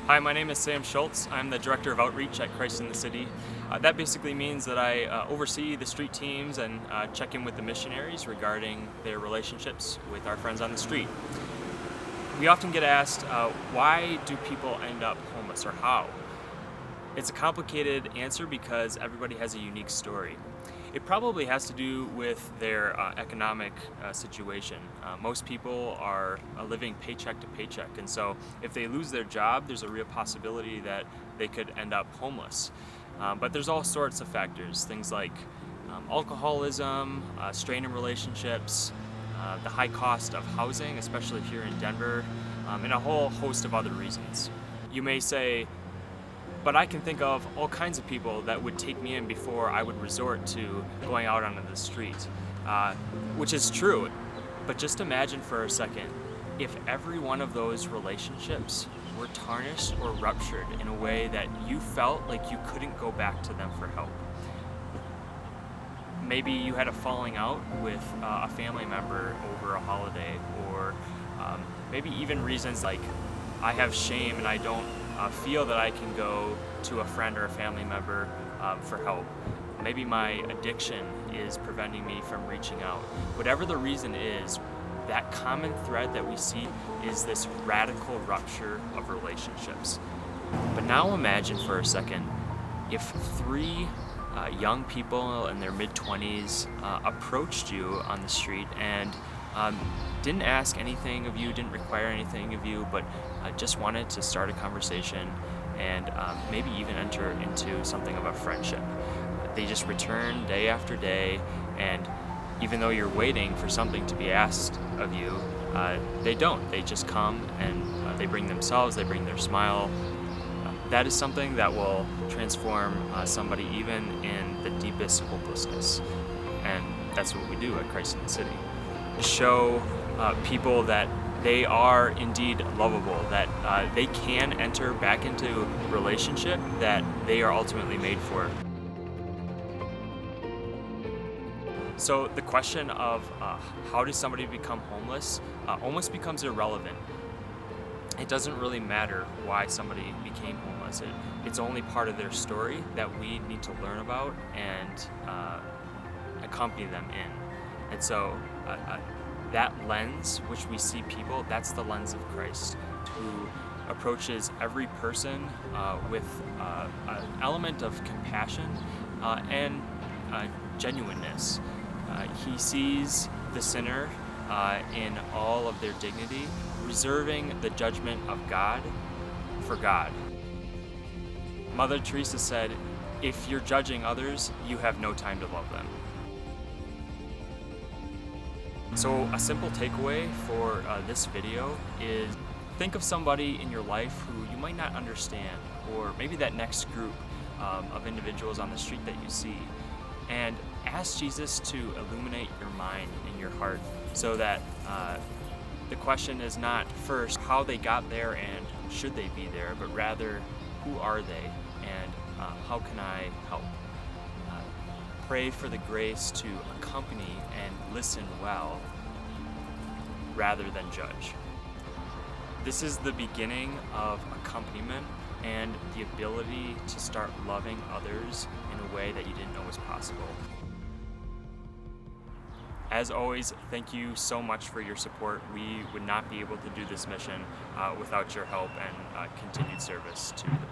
Hi, my name is Sam Schultz. I'm the Director of Outreach at Christ in the City. That basically means that I oversee the street teams and check in with the missionaries regarding their relationships with our friends on the street. We often get asked, why do people end up homeless or how? It's a complicated answer because everybody has a unique story. It probably has to do with their economic situation. Most people are living paycheck to paycheck, and so if they lose their job, there's a real possibility that they could end up homeless. But there's all sorts of factors, things like alcoholism, strain in relationships, the high cost of housing, especially here in Denver, and a whole host of other reasons. You may say, but I can think of all kinds of people that would take me in before I would resort to going out onto the street, which is true. But just imagine for a second, if every one of those relationships were tarnished or ruptured in a way that you felt like you couldn't go back to them for help. Maybe you had a falling out with a family member over a holiday, or maybe even reasons like I have shame and I don't feel that I can go to a friend or a family member for help. Maybe my addiction is preventing me from reaching out. Whatever the reason is, that common thread that we see is this radical rupture of relationships. But now imagine for a second if three young people in their mid-20s approached you on the street and didn't ask anything of you, didn't require anything of you, but just wanted to start a conversation and maybe even enter into something of a friendship. They just return day after day, and even though you're waiting for something to be asked of you, they don't. They just come and they bring themselves, they bring their smile. That is something that will transform somebody even in the deepest hopelessness. And that's what we do at Christ in the City. Show people that they are indeed lovable, that they can enter back into a relationship that they are ultimately made for. So the question of how does somebody become homeless almost becomes irrelevant. It doesn't really matter why somebody became homeless. It's only part of their story that we need to learn about and accompany them in. And so that lens which we see people, that's the lens of Christ, who approaches every person with an element of compassion and genuineness. He sees the sinner in all of their dignity, reserving the judgment of God for God. Mother Teresa said, if you're judging others, you have no time to love them. So a simple takeaway for this video is think of somebody in your life who you might not understand, or maybe that next group of individuals on the street that you see, and ask Jesus to illuminate your mind and your heart so that the question is not first how they got there and should they be there, but rather who are they and how can I help? Pray for the grace to accompany and listen well rather than judge. This is the beginning of accompaniment and the ability to start loving others in a way that you didn't know was possible. As always, thank you so much for your support. We would not be able to do this mission without your help and continued service to the